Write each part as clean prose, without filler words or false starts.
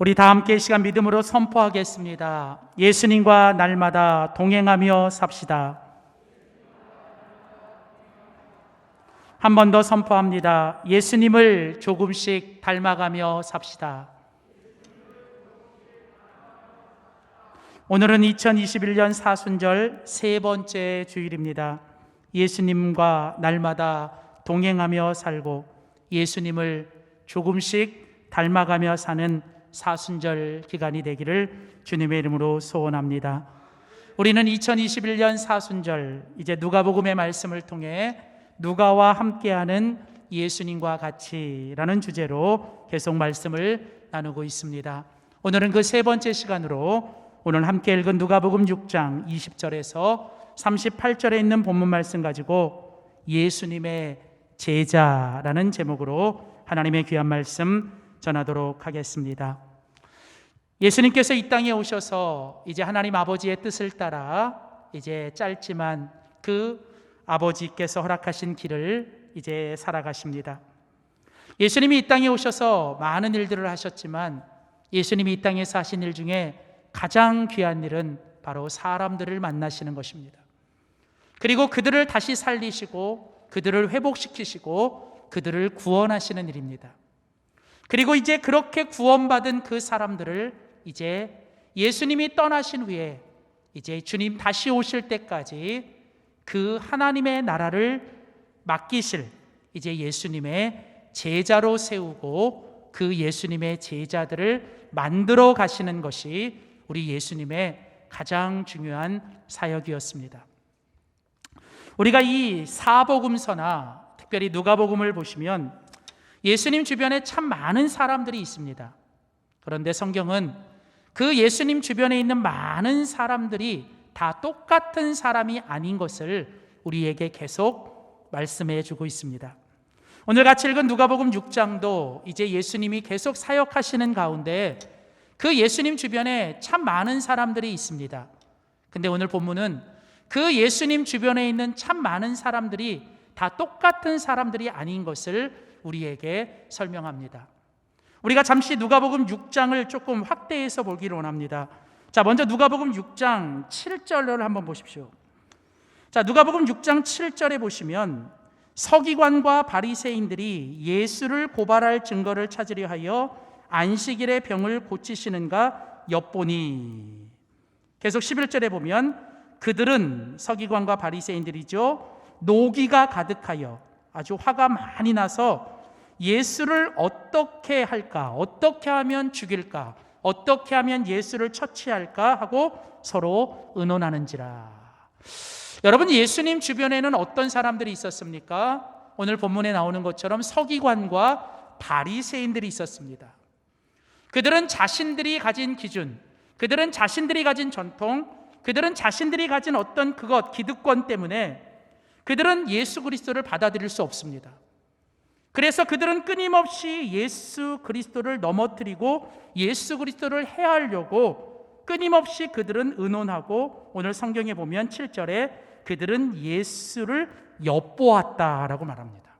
우리 다 함께 이 시간 믿음으로 선포하겠습니다. 예수님과 날마다 동행하며 삽시다. 한 번 더 선포합니다. 예수님을 조금씩 닮아가며 삽시다. 오늘은 2021년 사순절 세 번째 주일입니다. 예수님과 날마다 동행하며 살고 예수님을 조금씩 닮아가며 사는 사순절 기간이 되기를 주님의 이름으로 소원합니다. 우리는 2021년 사순절, 이제 누가복음의 말씀을 통해 누가와 함께하는 예수님과 같이라는 주제로 계속 말씀을 나누고 있습니다. 오늘은 그 세 번째 시간으로 오늘 함께 읽은 누가복음 6장 20절에서 38절에 있는 본문 말씀 가지고 예수님의 제자라는 제목으로 하나님의 귀한 말씀 전하도록 하겠습니다. 예수님께서 이 땅에 오셔서 이제 하나님 아버지의 뜻을 따라 이제 짧지만 그 아버지께서 허락하신 길을 이제 살아가십니다. 예수님이 이 땅에 오셔서 많은 일들을 하셨지만 예수님이 이 땅에서 하신 일 중에 가장 귀한 일은 바로 사람들을 만나시는 것입니다. 그리고 그들을 다시 살리시고 그들을 회복시키시고 그들을 구원하시는 일입니다. 그리고 이제 그렇게 구원받은 그 사람들을 이제 예수님이 떠나신 후에 이제 주님 다시 오실 때까지 그 하나님의 나라를 맡기실 이제 예수님의 제자로 세우고 그 예수님의 제자들을 만들어 가시는 것이 우리 예수님의 가장 중요한 사역이었습니다. 우리가 이 사복음서나 특별히 누가복음을 보시면 예수님 주변에 참 많은 사람들이 있습니다. 그런데 성경은 그 예수님 주변에 있는 많은 사람들이 다 똑같은 사람이 아닌 것을 우리에게 계속 말씀해 주고 있습니다. 오늘 같이 읽은 누가복음 6장도 이제 예수님이 계속 사역하시는 가운데 그 예수님 주변에 참 많은 사람들이 있습니다. 근데 오늘 본문은 그 예수님 주변에 있는 참 많은 사람들이 다 똑같은 사람들이 아닌 것을 우리에게 설명합니다. 우리가 잠시 누가복음 6장을 조금 확대해서 보기를 원합니다. 자, 먼저 누가복음 6장 7절을 한번 보십시오. 자, 누가복음 6장 7절에 보시면 서기관과 바리새인들이 예수를 고발할 증거를 찾으려 하여 안식일에 병을 고치시는가 엿보니, 계속 11절에 보면 그들은 서기관과 바리새인들이죠, 노기가 가득하여 아주 화가 많이 나서 예수를 어떻게 할까, 어떻게 하면 죽일까, 어떻게 하면 예수를 처치할까 하고 서로 의논하는지라. 여러분, 예수님 주변에는 어떤 사람들이 있었습니까? 오늘 본문에 나오는 것처럼 서기관과 바리새인들이 있었습니다. 그들은 자신들이 가진 기준, 그들은 자신들이 가진 전통, 그들은 자신들이 가진 어떤 그것, 기득권 때문에 그들은 예수 그리스도를 받아들일 수 없습니다. 그래서 그들은 끊임없이 예수 그리스도를 넘어뜨리고 예수 그리스도를 해하려고 끊임없이 그들은 의논하고, 오늘 성경에 보면 7절에 그들은 예수를 엿보았다라고 말합니다.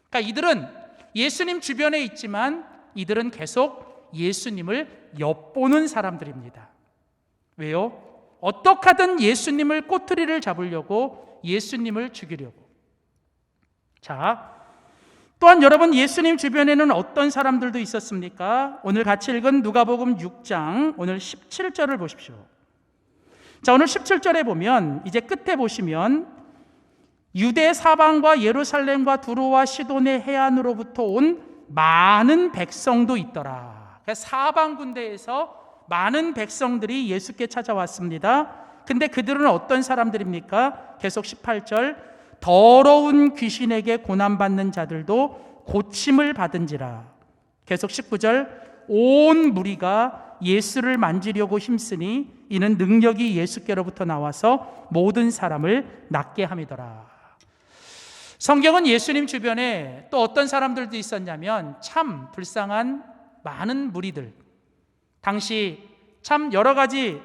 그러니까 이들은 예수님 주변에 있지만 이들은 계속 예수님을 엿보는 사람들입니다. 왜요? 어떻게 하든 예수님을 꼬투리를 잡으려고, 예수님을 죽이려고. 자, 또한 여러분, 예수님 주변에는 어떤 사람들도 있었습니까? 오늘 같이 읽은 누가복음 6장 오늘 17절을 보십시오. 자, 오늘 17절에 보면 이제 끝에 보시면 유대 사방과 예루살렘과 두로와 시돈의 해안으로부터 온 많은 백성도 있더라. 그러니까 사방 군데에서 많은 백성들이 예수께 찾아왔습니다. 근데 그들은 어떤 사람들입니까? 계속 18절, 더러운 귀신에게 고난받는 자들도 고침을 받은지라. 계속 19절, 온 무리가 예수를 만지려고 힘쓰니 이는 능력이 예수께로부터 나와서 모든 사람을 낫게 함이더라. 성경은 예수님 주변에 또 어떤 사람들도 있었냐면 참 불쌍한 많은 무리들, 당시 참 여러 가지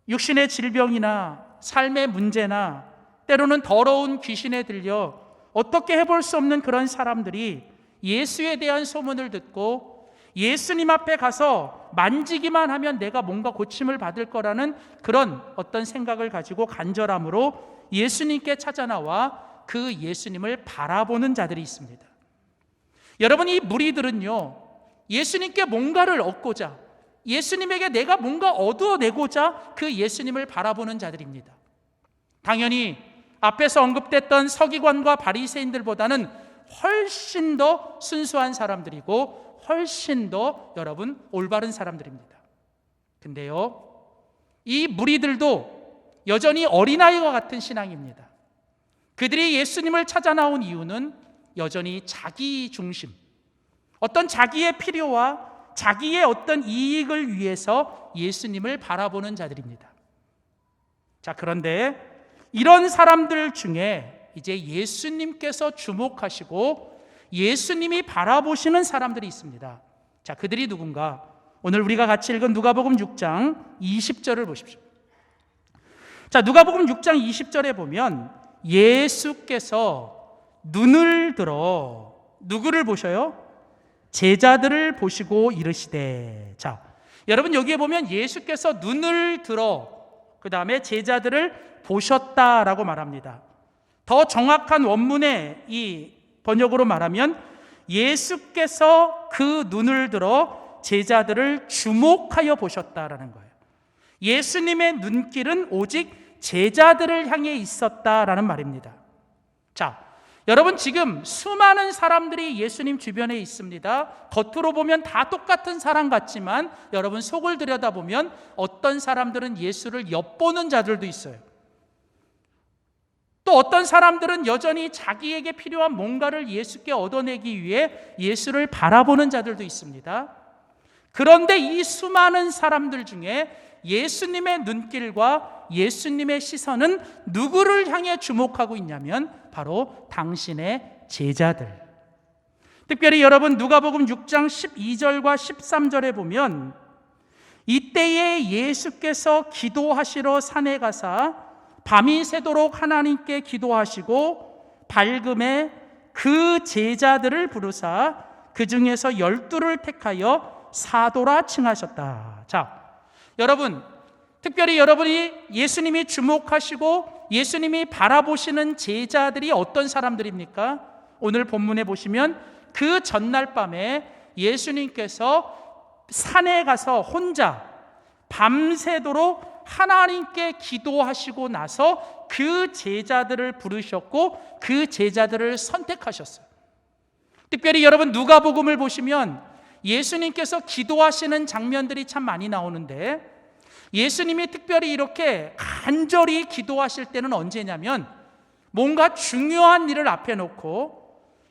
육신의 질병이나 삶의 문제나 때로는 더러운 귀신에 들려 어떻게 해볼 수 없는 그런 사람들이 예수에 대한 소문을 듣고 예수님 앞에 가서 만지기만 하면 내가 뭔가 고침을 받을 거라는 그런 어떤 생각을 가지고 간절함으로 예수님께 찾아 나와 그 예수님을 바라보는 자들이 있습니다. 여러분, 이 무리들은요, 예수님께 뭔가를 얻고자, 예수님에게 내가 뭔가 얻어내고자 그 예수님을 바라보는 자들입니다. 당연히 앞에서 언급됐던 서기관과 바리새인들보다는 훨씬 더 순수한 사람들이고 훨씬 더 여러분 올바른 사람들입니다. 근데요, 이 무리들도 여전히 어린아이와 같은 신앙입니다. 그들이 예수님을 찾아 나온 이유는 여전히 자기 중심, 어떤 자기의 필요와 자기의 어떤 이익을 위해서 예수님을 바라보는 자들입니다. 자, 그런데 이런 사람들 중에 이제 예수님께서 주목하시고 예수님이 바라보시는 사람들이 있습니다. 자, 그들이 누군가? 오늘 우리가 같이 읽은 누가복음 6장 20절을 보십시오. 자, 누가복음 6장 20절에 보면 예수께서 눈을 들어 누구를 보셔요? 제자들을 보시고 이르시되. 자, 여러분, 여기에 보면 예수께서 눈을 들어 그 다음에 제자들을 보셨다라고 말합니다. 더 정확한 원문의 이 번역으로 말하면 예수께서 그 눈을 들어 제자들을 주목하여 보셨다라는 거예요. 예수님의 눈길은 오직 제자들을 향해 있었다라는 말입니다. 자, 여러분, 지금 수많은 사람들이 예수님 주변에 있습니다. 겉으로 보면 다 똑같은 사람 같지만 여러분, 속을 들여다보면 어떤 사람들은 예수를 엿보는 자들도 있어요. 또 어떤 사람들은 여전히 자기에게 필요한 뭔가를 예수께 얻어내기 위해 예수를 바라보는 자들도 있습니다. 그런데 이 수많은 사람들 중에 예수님의 눈길과 예수님의 시선은 누구를 향해 주목하고 있냐면 바로 당신의 제자들. 특별히 여러분, 누가복음 6장 12절과 13절에 보면 이때에 예수께서 기도하시러 산에 가사 밤이 새도록 하나님께 기도하시고 밝음에 그 제자들을 부르사 그 중에서 12를 택하여 사도라 칭하셨다. 자, 여러분, 특별히 여러분이 예수님이 주목하시고 예수님이 바라보시는 제자들이 어떤 사람들입니까? 오늘 본문에 보시면 그 전날 밤에 예수님께서 산에 가서 혼자 밤새도록 하나님께 기도하시고 나서 그 제자들을 부르셨고 그 제자들을 선택하셨어요. 특별히 여러분, 누가복음을 보시면 예수님께서 기도하시는 장면들이 참 많이 나오는데 예수님이 특별히 이렇게 간절히 기도하실 때는 언제냐면 뭔가 중요한 일을 앞에 놓고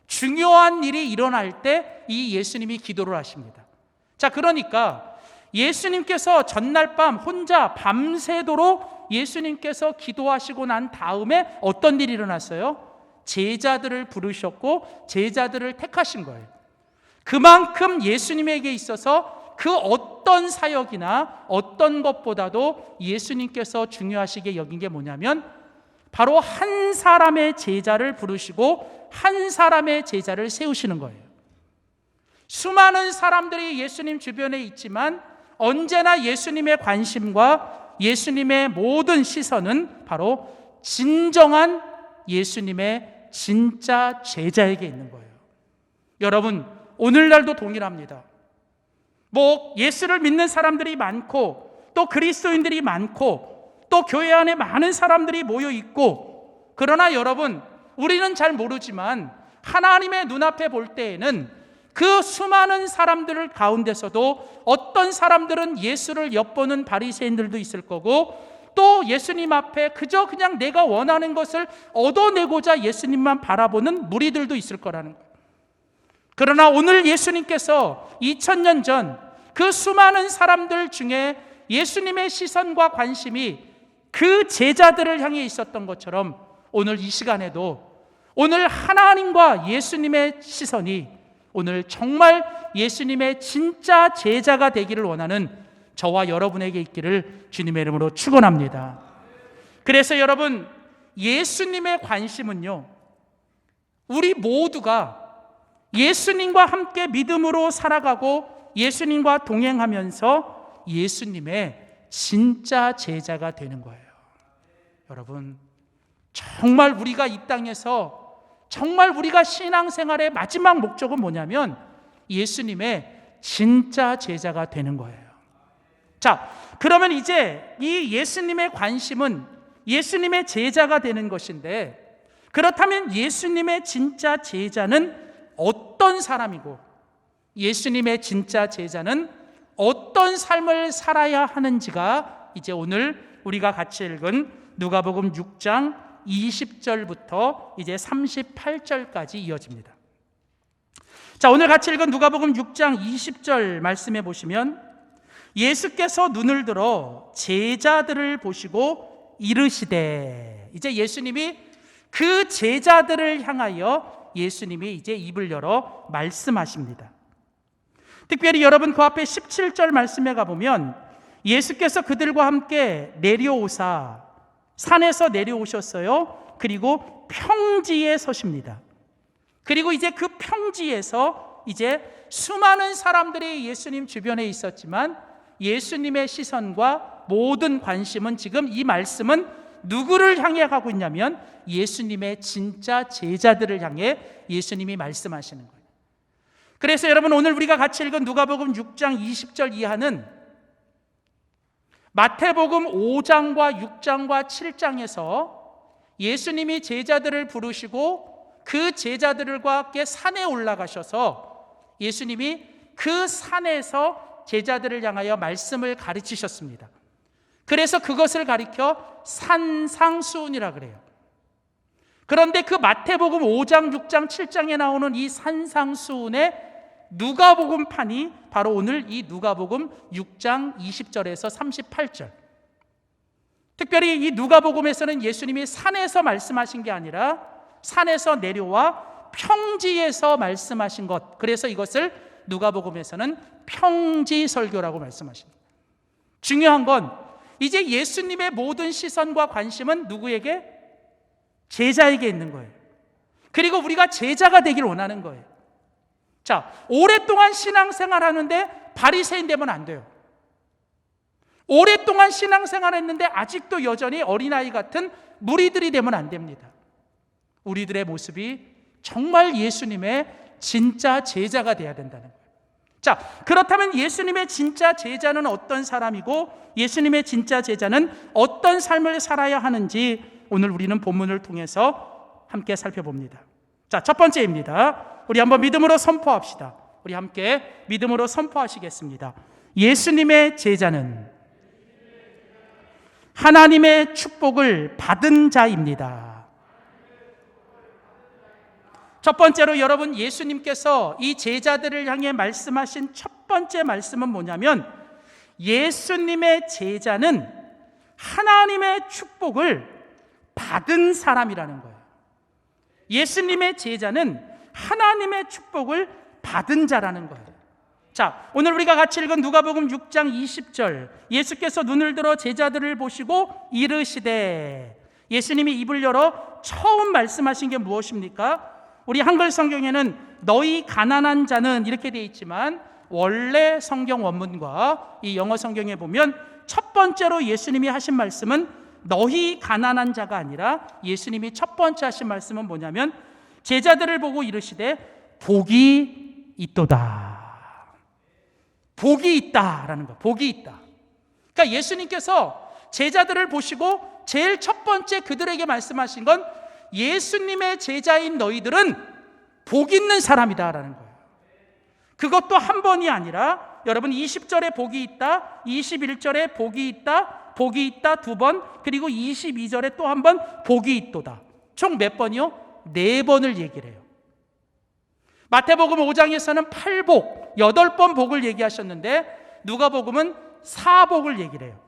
중요한 일이 일어날 때 이 예수님이 기도를 하십니다. 자, 그러니까 예수님께서 전날 밤 혼자 밤새도록 예수님께서 기도하시고 난 다음에 어떤 일이 일어났어요? 제자들을 부르셨고 제자들을 택하신 거예요. 그만큼 예수님에게 있어서 그 어떤 사역이나 어떤 것보다도 예수님께서 중요하시게 여긴 게 뭐냐면 바로 한 사람의 제자를 부르시고 한 사람의 제자를 세우시는 거예요. 수많은 사람들이 예수님 주변에 있지만 언제나 예수님의 관심과 예수님의 모든 시선은 바로 진정한 예수님의 진짜 제자에게 있는 거예요. 여러분, 오늘날도 동일합니다. 예수를 믿는 사람들이 많고 또 그리스도인들이 많고 또 교회 안에 많은 사람들이 모여 있고, 그러나 여러분, 우리는 잘 모르지만 하나님의 눈앞에 볼 때에는 그 수많은 사람들 가운데서도 어떤 사람들은 예수를 엿보는 바리새인들도 있을 거고 또 예수님 앞에 그냥 내가 원하는 것을 얻어내고자 예수님만 바라보는 무리들도 있을 거라는 거예요. 그러나 오늘 예수님께서 2000년 전 그 수많은 사람들 중에 예수님의 시선과 관심이 그 제자들을 향해 있었던 것처럼 오늘 이 시간에도 오늘 하나님과 예수님의 시선이 오늘 정말 예수님의 진짜 제자가 되기를 원하는 저와 여러분에게 있기를 주님의 이름으로 축원합니다. 그래서 여러분, 예수님의 관심은요, 우리 모두가 예수님과 함께 믿음으로 살아가고 예수님과 동행하면서 예수님의 진짜 제자가 되는 거예요. 여러분, 정말 우리가 이 땅에서 정말 우리가 신앙생활의 마지막 목적은 뭐냐면 예수님의 진짜 제자가 되는 거예요. 자, 그러면 이제 이 예수님의 관심은 예수님의 제자가 되는 것인데, 그렇다면 예수님의 진짜 제자는 어떤 사람이고 예수님의 진짜 제자는 어떤 삶을 살아야 하는지가 이제 오늘 우리가 같이 읽은 누가복음 6장 20절부터 이제 38절까지 이어집니다. 자, 오늘 같이 읽은 누가복음 6장 20절 말씀해 보시면 예수께서 눈을 들어 제자들을 보시고 이르시되, 이제 예수님이 그 제자들을 향하여 예수님이 이제 입을 열어 말씀하십니다. 특별히 여러분 그 앞에 17절 말씀에 가보면 예수께서 그들과 함께 내려오사 산에서 내려오셨어요. 그리고 평지에 서십니다. 그리고 이제 그 평지에서 이제 수많은 사람들이 예수님 주변에 있었지만 예수님의 시선과 모든 관심은 지금 이 말씀은 누구를 향해 가고 있냐면 예수님의 진짜 제자들을 향해 예수님이 말씀하시는 거예요. 그래서 여러분 오늘 우리가 같이 읽은 누가복음 6장 20절 이하는 마태복음 5장과 6장과 7장에서 예수님이 제자들을 부르시고 그 제자들과 함께 산에 올라가셔서 예수님이 그 산에서 제자들을 향하여 말씀을 가르치셨습니다. 그래서 그것을 가리켜 산상수훈이라 그래요. 그런데 그 마태복음 5장, 6장, 7장에 나오는 이 산상수훈의 누가복음판이 바로 오늘 이 누가복음 6장 20절에서 38절. 특별히 이 누가복음에서는 예수님이 산에서 말씀하신 게 아니라 산에서 내려와 평지에서 말씀하신 것. 그래서 이것을 누가복음에서는 평지설교라고 말씀하십니다. 중요한 건 이제 예수님의 모든 시선과 관심은 누구에게? 제자에게 있는 거예요. 그리고 우리가 제자가 되길 원하는 거예요. 자, 오랫동안 신앙생활 하는데 바리새인 되면 안 돼요. 오랫동안 신앙생활 했는데 아직도 여전히 어린아이 같은 무리들이 되면 안 됩니다. 우리들의 모습이 정말 예수님의 진짜 제자가 돼야 된다는 거예요. 자, 그렇다면 예수님의 진짜 제자는 어떤 사람이고 예수님의 진짜 제자는 어떤 삶을 살아야 하는지 오늘 우리는 본문을 통해서 함께 살펴봅니다. 자, 첫 번째입니다. 우리 한번 믿음으로 선포합시다. 우리 함께 믿음으로 선포하시겠습니다. 예수님의 제자는 하나님의 축복을 받은 자입니다. 첫 번째로 여러분, 예수님께서 이 제자들을 향해 말씀하신 첫 번째 말씀은 뭐냐면 예수님의 제자는 하나님의 축복을 받은 사람이라는 거예요. 예수님의 제자는 하나님의 축복을 받은 자라는 거예요. 자, 오늘 우리가 같이 읽은 누가복음 6장 20절, 예수께서 눈을 들어 제자들을 보시고 이르시되, 예수님이 입을 열어 처음 말씀하신 게 무엇입니까? 우리 한글 성경에는 너희 가난한 자는 이렇게 되어 있지만 원래 성경 원문과 이 영어 성경에 보면 첫 번째로 예수님이 하신 말씀은 너희 가난한 자가 아니라 예수님이 첫 번째 하신 말씀은 뭐냐면 제자들을 보고 이르시되 복이 있도다. 복이 있다라는 거. 복이 있다. 그러니까 예수님께서 제자들을 보시고 제일 첫 번째 그들에게 말씀하신 건 예수님의 제자인 너희들은 복 있는 사람이다라는 거예요. 그것도 한 번이 아니라 여러분 20절에 복이 있다, 21절에 복이 있다, 복이 있다 두 번, 그리고 22절에 또 한 번 복이 있도다. 총 몇 번이요? 4번을 얘기를 해요. 마태복음 5장에서는 8복, 8번 복을 얘기하셨는데 누가복음은 4복을 얘기를 해요.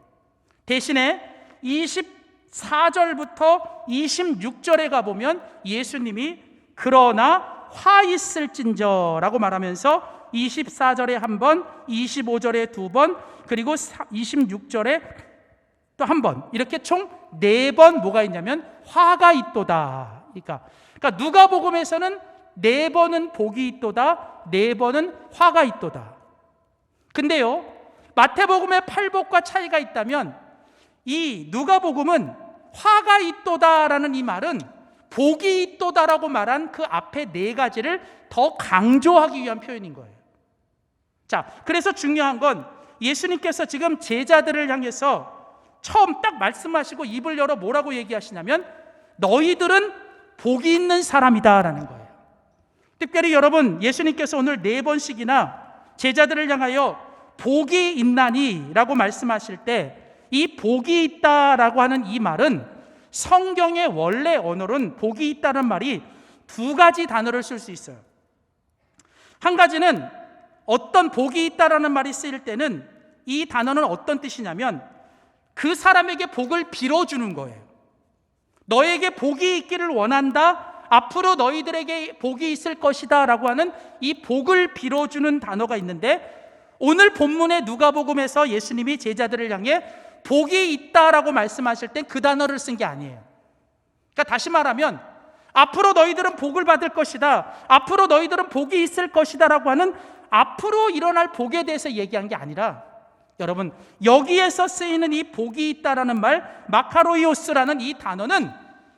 대신에 24절부터 26절에 가보면 예수님이 그러나 화 있을진저라고 말하면서 24절에 한 번, 25절에 두 번, 그리고 26절에 또 한 번, 이렇게 총 4번 뭐가 있냐면 화가 있도다. 그러니까 누가복음에서는 4번은 복이 있도다, 4번은 화가 있도다. 근데요, 마태복음의 팔복과 차이가 있다면 이 누가복음은 화가 있도다라는 이 말은 복이 있도다라고 말한 그 앞에 네 가지를 더 강조하기 위한 표현인 거예요. 자, 그래서 중요한 건 예수님께서 지금 제자들을 향해서 처음 딱 말씀하시고 입을 열어 뭐라고 얘기하시냐면 너희들은 복이 있는 사람이다라는 거예요. 특별히 여러분, 예수님께서 오늘 4번씩이나 제자들을 향하여 복이 있나니 라고 말씀하실 때 이 복이 있다라고 하는 이 말은 성경의 원래 언어로는 복이 있다는 말이 2가지 단어를 쓸 수 있어요. 한 가지는 어떤 복이 있다라는 말이 쓰일 때는 이 단어는 어떤 뜻이냐면 그 사람에게 복을 빌어주는 거예요. 너에게 복이 있기를 원한다, 앞으로 너희들에게 복이 있을 것이다 라고 하는 이 복을 빌어주는 단어가 있는데 오늘 본문의 누가복음에서 예수님이 제자들을 향해 복이 있다라고 말씀하실 땐 그 단어를 쓴 게 아니에요. 그러니까 다시 말하면 앞으로 너희들은 복을 받을 것이다, 앞으로 너희들은 복이 있을 것이다 라고 하는 앞으로 일어날 복에 대해서 얘기한 게 아니라 여러분, 여기에서 쓰이는 이 복이 있다라는 말, 마카로이오스라는 이 단어는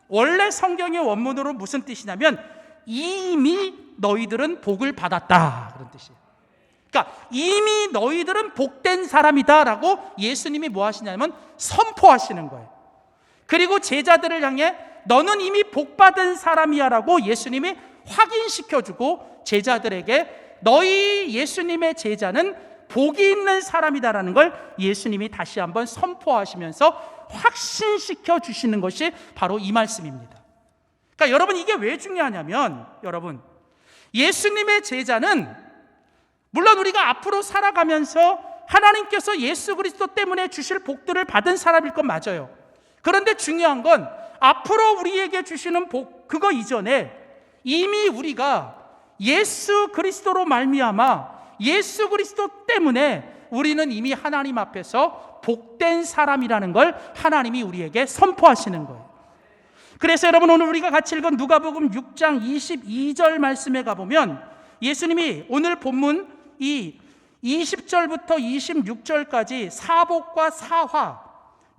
원래 성경의 원문으로 무슨 뜻이냐면 이미 너희들은 복을 받았다, 그런 뜻이에요. 그러니까 이미 너희들은 복된 사람이다 라고 예수님이 뭐 하시냐면 선포하시는 거예요. 그리고 제자들을 향해 너는 이미 복받은 사람이야 라고 예수님이 확인시켜주고 제자들에게 너희 예수님의 제자는 복이 있는 사람이다라는 걸 예수님이 다시 한번 선포하시면서 확신시켜 주시는 것이 바로 이 말씀입니다. 그러니까 여러분, 이게 왜 중요하냐면 여러분, 예수님의 제자는 물론 우리가 앞으로 살아가면서 하나님께서 예수 그리스도 때문에 주실 복들을 받은 사람일 건 맞아요. 그런데 중요한 건 앞으로 우리에게 주시는 복, 그거 이전에 이미 우리가 예수 그리스도로 말미암아 예수 그리스도 때문에 우리는 이미 하나님 앞에서 복된 사람이라는 걸 하나님이 우리에게 선포하시는 거예요. 그래서 여러분, 오늘 우리가 같이 읽은 누가복음 6장 22절 말씀에 가보면 예수님이 오늘 본문 이 20절부터 26절까지 사복과 사화,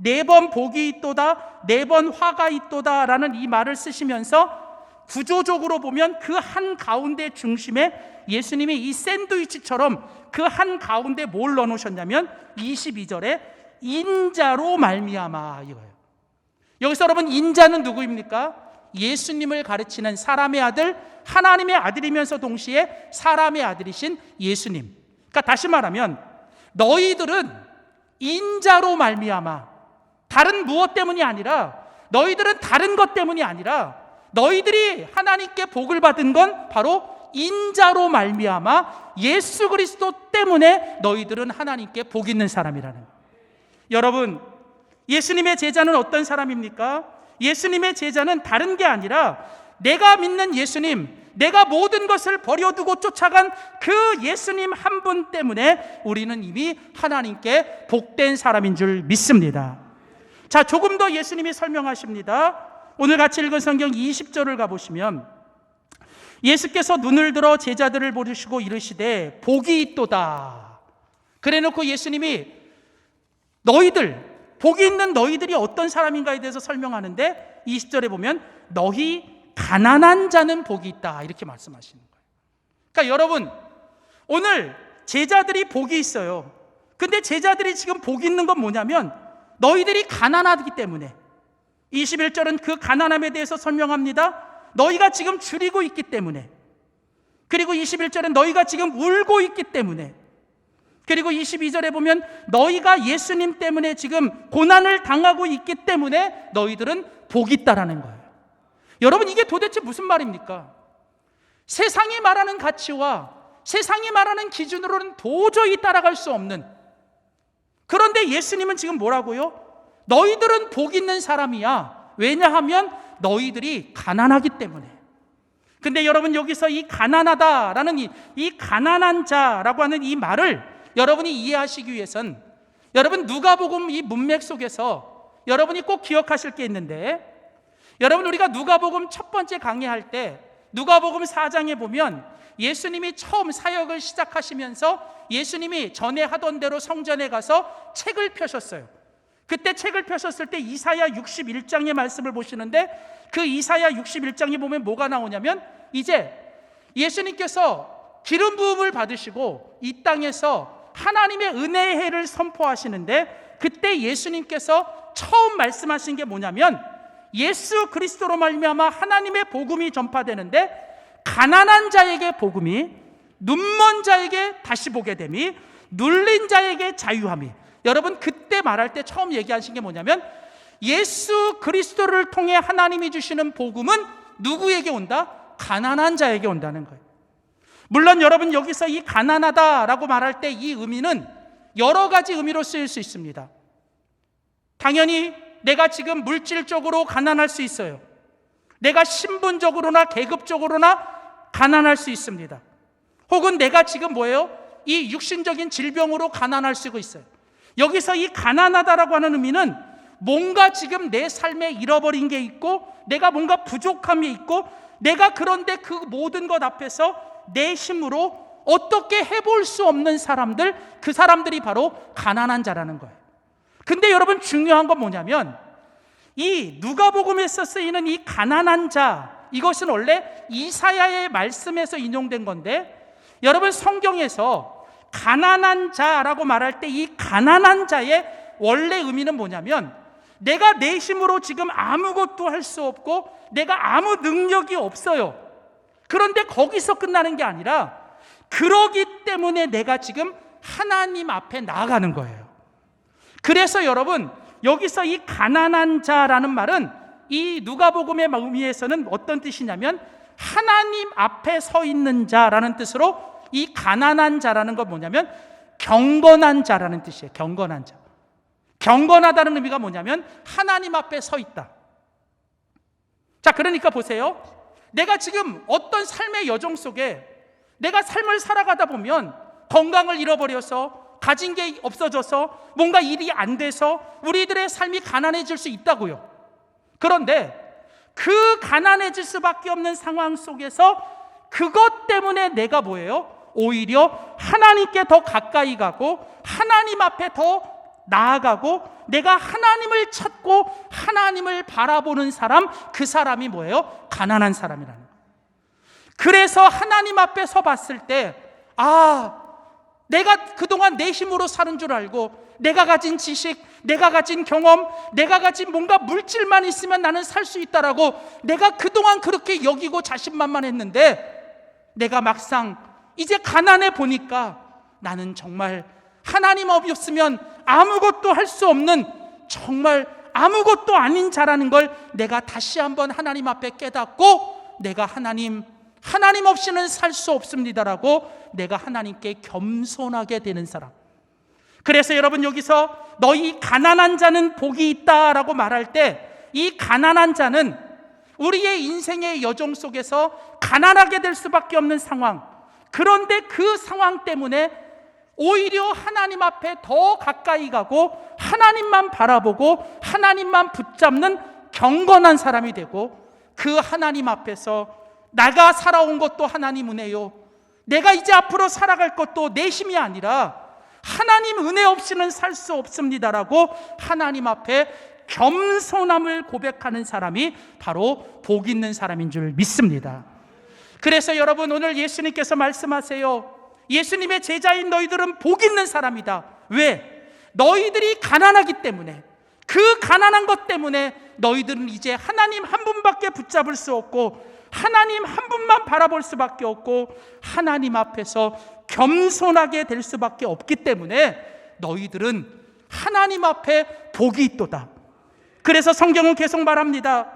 4번 복이 있도다, 4번 화가 있도다 라는 이 말을 쓰시면서 구조적으로 보면 그 한 가운데 중심에 예수님이 이 샌드위치처럼 그 한 가운데 뭘 넣어놓으셨냐면 22절에 인자로 말미암아 이거예요. 여기서 여러분, 인자는 누구입니까? 예수님을 가르치는 사람의 아들, 하나님의 아들이면서 동시에 사람의 아들이신 예수님. 그러니까 다시 말하면 너희들은 인자로 말미암아, 다른 무엇 때문이 아니라, 너희들은 다른 것 때문이 아니라 너희들이 하나님께 복을 받은 건 바로 인자로 말미암아 예수 그리스도 때문에 너희들은 하나님께 복 있는 사람이라는 거예요. 여러분, 예수님의 제자는 어떤 사람입니까? 예수님의 제자는 다른 게 아니라 내가 믿는 예수님, 내가 모든 것을 버려두고 쫓아간 그 예수님 한 분 때문에 우리는 이미 하나님께 복된 사람인 줄 믿습니다. 자, 조금 더 예수님이 설명하십니다. 오늘 같이 읽은 성경 20절을 가보시면 예수께서 눈을 들어 제자들을 보시고 이르시되 복이 있도다. 그래놓고 예수님이 너희들, 복이 있는 너희들이 어떤 사람인가에 대해서 설명하는데 20절에 보면 너희 가난한 자는 복이 있다, 이렇게 말씀하시는 거예요. 그러니까 여러분, 오늘 제자들이 복이 있어요. 근데 제자들이 지금 복이 있는 건 뭐냐면 너희들이 가난하기 때문에, 21절은 그 가난함에 대해서 설명합니다. 너희가 지금 줄이고 있기 때문에, 그리고 21절은 너희가 지금 울고 있기 때문에, 그리고 22절에 보면 너희가 예수님 때문에 지금 고난을 당하고 있기 때문에 너희들은 복이 있다라는 거예요. 여러분, 이게 도대체 무슨 말입니까? 세상이 말하는 가치와 세상이 말하는 기준으로는 도저히 따라갈 수 없는, 그런데 예수님은 지금 뭐라고요? 너희들은 복 있는 사람이야. 왜냐하면 너희들이 가난하기 때문에. 근데 여러분, 여기서 이 가난하다라는 이 가난한 자라고 하는 이 말을 여러분이 이해하시기 위해선 여러분 누가복음 이 문맥 속에서 여러분이 꼭 기억하실 게 있는데, 여러분 우리가 누가복음 첫 번째 강의할 때 누가복음 4장에 보면 예수님이 처음 사역을 시작하시면서 예수님이 전에 하던 대로 성전에 가서 책을 펴셨어요. 그때 책을 펴셨을 때 이사야 61장의 말씀을 보시는데, 그 이사야 61장에 보면 뭐가 나오냐면, 이제 예수님께서 기름 부음을 받으시고 이 땅에서 하나님의 은혜의 해를 선포하시는데, 그때 예수님께서 처음 말씀하신 게 뭐냐면, 예수 그리스도로 말미암아 하나님의 복음이 전파되는데 가난한 자에게 복음이, 눈먼 자에게 다시 보게 됨이, 눌린 자에게 자유함이. 여러분, 그때 말할 때 처음 얘기하신 게 뭐냐면, 예수 그리스도를 통해 하나님이 주시는 복음은 누구에게 온다? 가난한 자에게 온다는 거예요. 물론 여러분, 여기서 이 가난하다라고 말할 때 이 의미는 여러 가지 의미로 쓰일 수 있습니다. 당연히 내가 지금 물질적으로 가난할 수 있어요. 내가 신분적으로나 계급적으로나 가난할 수 있습니다. 혹은 내가 지금 뭐예요? 이 육신적인 질병으로 가난할 수가 있어요. 여기서 이 가난하다라고 하는 의미는 뭔가 지금 내 삶에 잃어버린 게 있고, 내가 뭔가 부족함이 있고, 내가 그런데 그 모든 것 앞에서 내 힘으로 어떻게 해볼 수 없는 사람들, 그 사람들이 바로 가난한 자라는 거예요. 근데 여러분, 중요한 건 뭐냐면, 이 누가복음에서 쓰이는 이 가난한 자, 이것은 원래 이사야의 말씀에서 인용된 건데, 여러분, 성경에서 가난한 자라고 말할 때 이 가난한 자의 원래 의미는 뭐냐면, 내가 내 힘으로 지금 아무것도 할 수 없고 내가 아무 능력이 없어요. 그런데 거기서 끝나는 게 아니라, 그러기 때문에 내가 지금 하나님 앞에 나아가는 거예요. 그래서 여러분, 여기서 이 가난한 자라는 말은 이 누가복음의 의미에서는 어떤 뜻이냐면, 하나님 앞에 서 있는 자라는 뜻으로, 이 가난한 자라는 건 뭐냐면 경건한 자라는 뜻이에요. 경건한 자. 경건하다는 의미가 뭐냐면 하나님 앞에 서 있다. 자, 그러니까 보세요. 내가 지금 어떤 삶의 여정 속에 내가 삶을 살아가다 보면 건강을 잃어버려서, 가진 게 없어져서, 뭔가 일이 안 돼서 우리들의 삶이 가난해질 수 있다고요. 그런데 그 가난해질 수밖에 없는 상황 속에서 그것 때문에 내가 뭐예요? 오히려 하나님께 더 가까이 가고 하나님 앞에 더 나아가고 내가 하나님을 찾고 하나님을 바라보는 사람, 그 사람이 뭐예요? 가난한 사람이라는 거예요. 그래서 하나님 앞에 서 봤을 때, 내가 그동안 내 힘으로 사는 줄 알고, 내가 가진 지식, 내가 가진 경험, 내가 가진 뭔가 물질만 있으면 나는 살 수 있다라고 내가 그동안 그렇게 여기고 자신만만했는데, 내가 막상 이제 가난해 보니까 나는 정말 하나님 없으면 아무것도 할 수 없는, 정말 아무것도 아닌 자라는 걸 내가 다시 한번 하나님 앞에 깨닫고, 내가 하나님 없이는 살 수 없습니다라고 내가 하나님께 겸손하게 되는 사람. 그래서 여러분, 여기서 너희 가난한 자는 복이 있다라고 말할 때, 이 가난한 자는 우리의 인생의 여정 속에서 가난하게 될 수밖에 없는 상황, 그런데 그 상황 때문에 오히려 하나님 앞에 더 가까이 가고 하나님만 바라보고 하나님만 붙잡는 경건한 사람이 되고, 그 하나님 앞에서 내가 살아온 것도 하나님 은혜요, 내가 이제 앞으로 살아갈 것도 내 힘이 아니라 하나님 은혜 없이는 살 수 없습니다라고 하나님 앞에 겸손함을 고백하는 사람이 바로 복 있는 사람인 줄 믿습니다. 그래서 여러분, 오늘 예수님께서 말씀하세요. 예수님의 제자인 너희들은 복 있는 사람이다. 왜? 너희들이 가난하기 때문에, 그 가난한 것 때문에 너희들은 이제 하나님 한 분밖에 붙잡을 수 없고 하나님 한 분만 바라볼 수밖에 없고 하나님 앞에서 겸손하게 될 수밖에 없기 때문에 너희들은 하나님 앞에 복이 있도다. 그래서 성경은 계속 말합니다.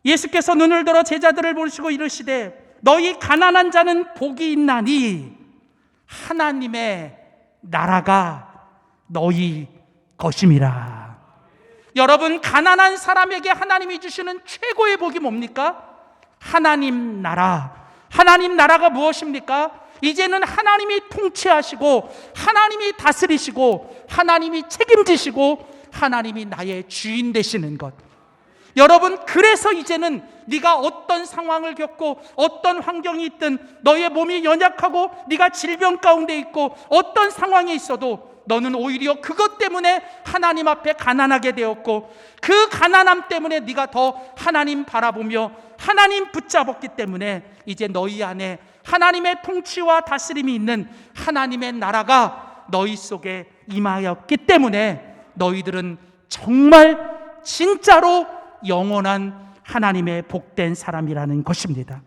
예수께서 눈을 들어 제자들을 보시고 이르시되 너희 가난한 자는 복이 있나니 하나님의 나라가 너희 것임이라. 여러분, 가난한 사람에게 하나님이 주시는 최고의 복이 뭡니까? 하나님 나라. 하나님 나라가 무엇입니까? 이제는 하나님이 통치하시고 하나님이 다스리시고 하나님이 책임지시고 하나님이 나의 주인 되시는 것. 여러분, 그래서 이제는 네가 어떤 상황을 겪고 어떤 환경이 있든, 너의 몸이 연약하고 네가 질병 가운데 있고 어떤 상황에 있어도 너는 오히려 그것 때문에 하나님 앞에 가난하게 되었고, 그 가난함 때문에 네가 더 하나님 바라보며 하나님 붙잡았기 때문에 이제 너희 안에 하나님의 통치와 다스림이 있는 하나님의 나라가 너희 속에 임하였기 때문에 너희들은 정말 진짜로 영원한 하나님의 복된 사람이라는 것입니다.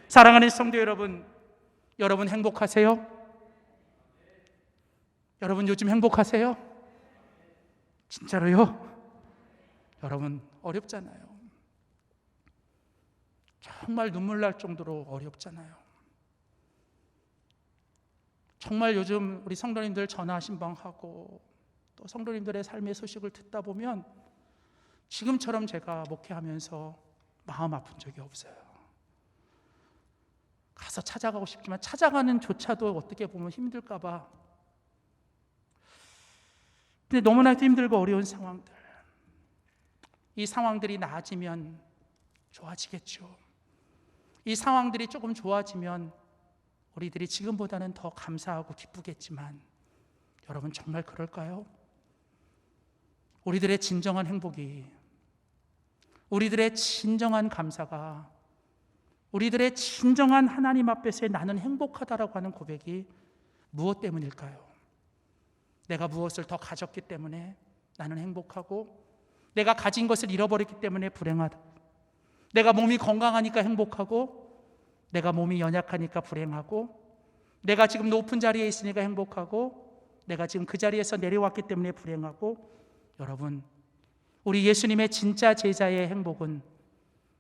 사랑하는 성도 여러분, 여러분 행복하세요? 여러분 요즘 행복하세요? 진짜로요? 여러분 어렵잖아요. 정말 눈물 날 정도로 어렵잖아요. 정말 요즘 우리 성도님들 전화 신방하고 또 성도님들의 삶의 소식을 듣다 보면 지금처럼 제가 목회하면서 마음 아픈 적이 없어요. 가서 찾아가고 싶지만 찾아가는 조차도 어떻게 보면 힘들까 봐. 근데 너무나도 힘들고 어려운 상황들, 이 상황들이 나아지면 좋아지겠죠. 이 상황들이 조금 좋아지면 우리들이 지금보다는 더 감사하고 기쁘겠지만, 여러분 정말 그럴까요? 우리들의 진정한 행복이, 우리들의 진정한 감사가, 우리들의 진정한 하나님 앞에서의 나는 행복하다라고 하는 고백이 무엇 때문일까요? 내가 무엇을 더 가졌기 때문에 나는 행복하고, 내가 가진 것을 잃어버렸기 때문에 불행하다, 내가 몸이 건강하니까 행복하고, 내가 몸이 연약하니까 불행하고, 내가 지금 높은 자리에 있으니까 행복하고, 내가 지금 그 자리에서 내려왔기 때문에 불행하고. 여러분, 우리 예수님의 진짜 제자의 행복은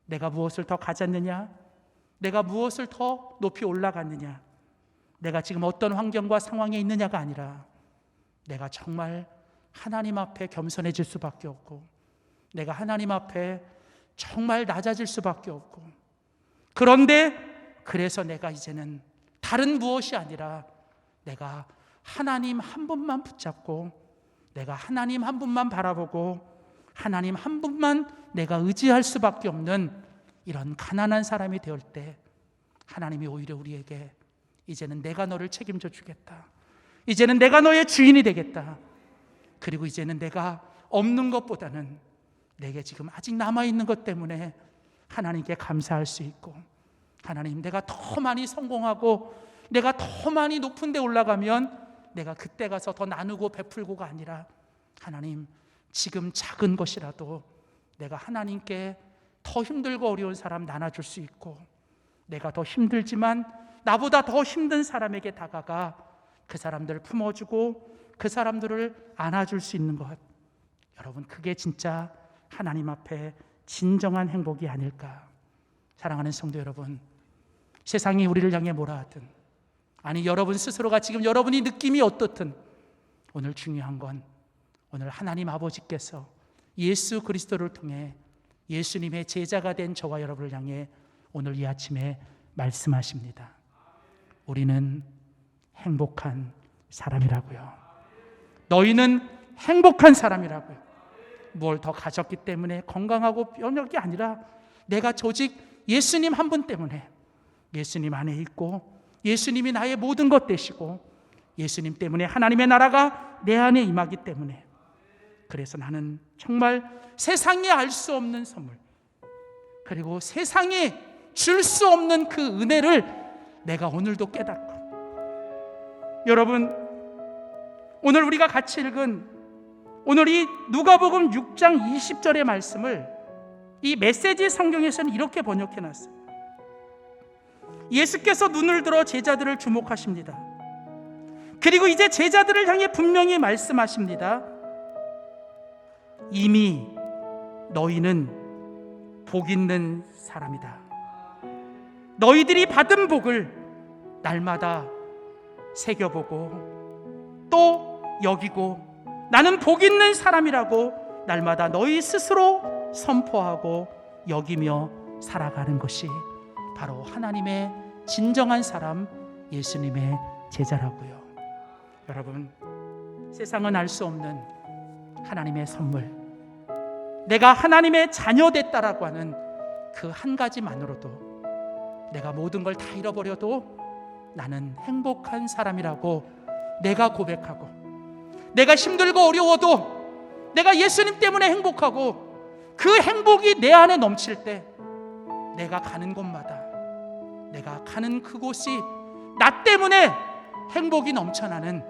내가 무엇을 더 가졌느냐, 내가 무엇을 더 높이 올라갔느냐, 내가 지금 어떤 환경과 상황에 있느냐가 아니라 내가 정말 하나님 앞에 겸손해질 수밖에 없고, 내가 하나님 앞에 정말 낮아질 수밖에 없고, 그런데 그래서 내가 이제는 다른 무엇이 아니라 내가 하나님 한 분만 붙잡고, 내가 하나님 한 분만 바라보고, 하나님 한 분만 내가 의지할 수밖에 없는 이런 가난한 사람이 되올 때, 하나님이 오히려 우리에게 이제는 내가 너를 책임져 주겠다, 이제는 내가 너의 주인이 되겠다, 그리고 이제는 내가 없는 것보다는 내게 지금 아직 남아있는 것 때문에 하나님께 감사할 수 있고, 하나님 내가 더 많이 성공하고 내가 더 많이 높은 데 올라가면 내가 그때 가서 더 나누고 베풀고가 아니라, 하나님 지금 작은 것이라도 내가 하나님께 더 힘들고 어려운 사람 나눠줄 수 있고, 내가 더 힘들지만 나보다 더 힘든 사람에게 다가가 그 사람들을 품어주고 그 사람들을 안아줄 수 있는 것, 여러분 그게 진짜 하나님 앞에 진정한 행복이 아닐까. 사랑하는 성도 여러분, 세상이 우리를 향해 뭐라 하든, 아니 여러분 스스로가 지금 여러분이 느낌이 어떻든, 오늘 중요한 건 오늘 하나님 아버지께서 예수 그리스도를 통해 예수님의 제자가 된 저와 여러분을 향해 오늘 이 아침에 말씀하십니다. 우리는 행복한 사람이라고요. 너희는 행복한 사람이라고요. 뭘 더 가졌기 때문에 건강하고 병력이 아니라 내가 조직 예수님 한 분 때문에, 예수님 안에 있고 예수님이 나의 모든 것 되시고 예수님 때문에 하나님의 나라가 내 안에 임하기 때문에, 그래서 나는 정말 세상이 알 수 없는 선물, 그리고 세상이 줄 수 없는 그 은혜를 내가 오늘도 깨닫고, 여러분 오늘 우리가 같이 읽은 오늘 이 누가복음 6장 20절의 말씀을 이 메시지 성경에서는 이렇게 번역해놨어요. 예수께서 눈을 들어 제자들을 주목하십니다. 그리고 이제 제자들을 향해 분명히 말씀하십니다. 이미 너희는 복 있는 사람이다. 너희들이 받은 복을 날마다 새겨보고 또 여기고, 나는 복 있는 사람이라고 날마다 너희 스스로 선포하고 여기며 살아가는 것이 바로 하나님의 진정한 사람, 예수님의 제자라고요. 여러분, 세상은 알 수 없는 하나님의 선물, 내가 하나님의 자녀됐다라고 하는 그 한 가지만으로도 내가 모든 걸 다 잃어버려도 나는 행복한 사람이라고 내가 고백하고, 내가 힘들고 어려워도 내가 예수님 때문에 행복하고, 그 행복이 내 안에 넘칠 때 내가 가는 곳마다, 내가 가는 그곳이 나 때문에 행복이 넘쳐나는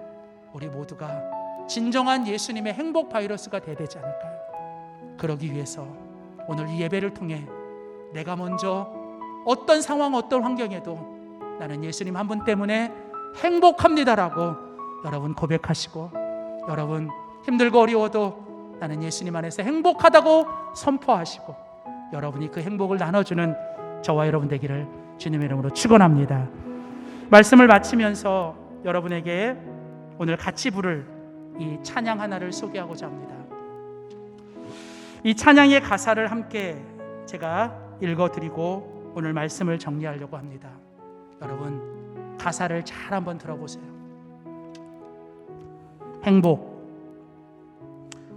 우리 모두가 진정한 예수님의 행복 바이러스가 돼야 되지 않을까요? 그러기 위해서 오늘 이 예배를 통해 내가 먼저 어떤 상황, 어떤 환경에도 나는 예수님 한 분 때문에 행복합니다라고 여러분 고백하시고, 여러분 힘들고 어려워도 나는 예수님 안에서 행복하다고 선포하시고, 여러분이 그 행복을 나눠주는 저와 여러분 되기를 주님의 이름으로 축원합니다. 말씀을 마치면서 여러분에게 오늘 같이 부를 이 찬양 하나를 소개하고자 합니다. 이 찬양의 가사를 함께 제가 읽어드리고 오늘 말씀을 정리하려고 합니다. 여러분 가사를 잘 한번 들어보세요. 행복.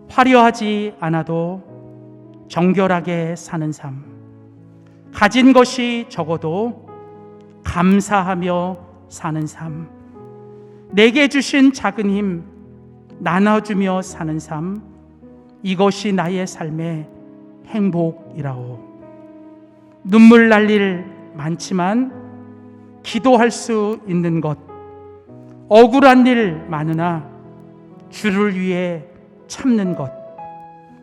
화려하지 않아도 정결하게 사는 삶. 가진 것이 적어도 감사하며 사는 삶. 내게 주신 작은 힘 나눠주며 사는 삶. 이것이 나의 삶의 행복이라오. 눈물 날 일 많지만 기도할 수 있는 것, 억울한 일 많으나 주를 위해 참는 것,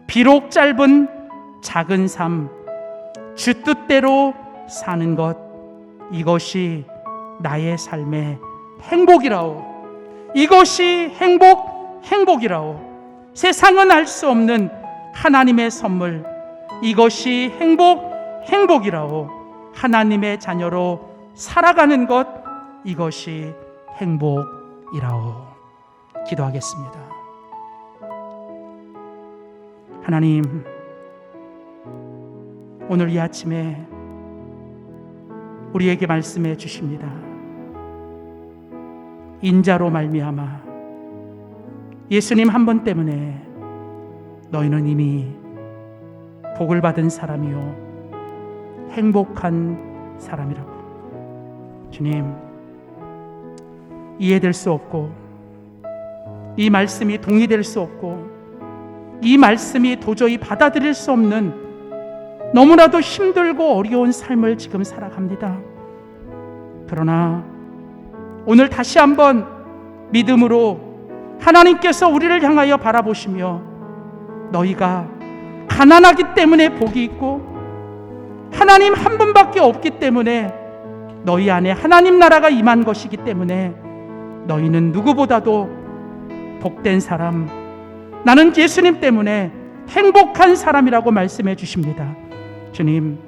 비록 짧은 작은 삶, 주 뜻대로 사는 것, 이것이 나의 삶의 행복이라오. 이것이 행복이라오. 세상은 알 수 없는 하나님의 선물, 이것이 행복이라오. 하나님의 자녀로 살아가는 것, 이것이 행복이라오. 기도하겠습니다. 하나님, 오늘 이 아침에 우리에게 말씀해 주십니다. 인자로 말미암아 예수님 한 분 때문에 너희는 이미 복을 받은 사람이요 행복한 사람이라고. 주님, 이해될 수 없고, 이 말씀이 동의될 수 없고, 이 말씀이 도저히 받아들일 수 없는 너무나도 힘들고 어려운 삶을 지금 살아갑니다. 그러나 오늘 다시 한번 믿음으로 하나님께서 우리를 향하여 바라보시며, 너희가 가난하기 때문에 복이 있고 하나님 한 분밖에 없기 때문에 너희 안에 하나님 나라가 임한 것이기 때문에 너희는 누구보다도 복된 사람, 나는 예수님 때문에 행복한 사람이라고 말씀해 주십니다. 주님,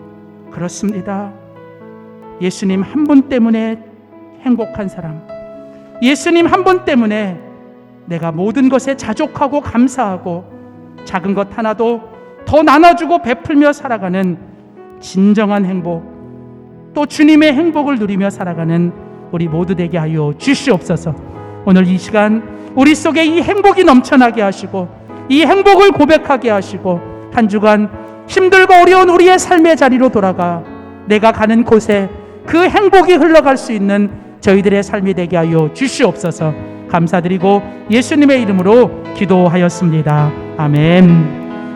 그렇습니다. 예수님 한 분 때문에 행복한 사람, 예수님 한 분 때문에 내가 모든 것에 자족하고 감사하고 작은 것 하나도 더 나눠주고 베풀며 살아가는 진정한 행복, 또 주님의 행복을 누리며 살아가는 우리 모두 되게 하여 주시옵소서. 오늘 이 시간 우리 속에 이 행복이 넘쳐나게 하시고, 이 행복을 고백하게 하시고, 한 주간 힘들고 어려운 우리의 삶의 자리로 돌아가 내가 가는 곳에 그 행복이 흘러갈 수 있는 저희들의 삶이 되게 하여 주시옵소서. 감사드리고 예수님의 이름으로 기도하였습니다. 아멘.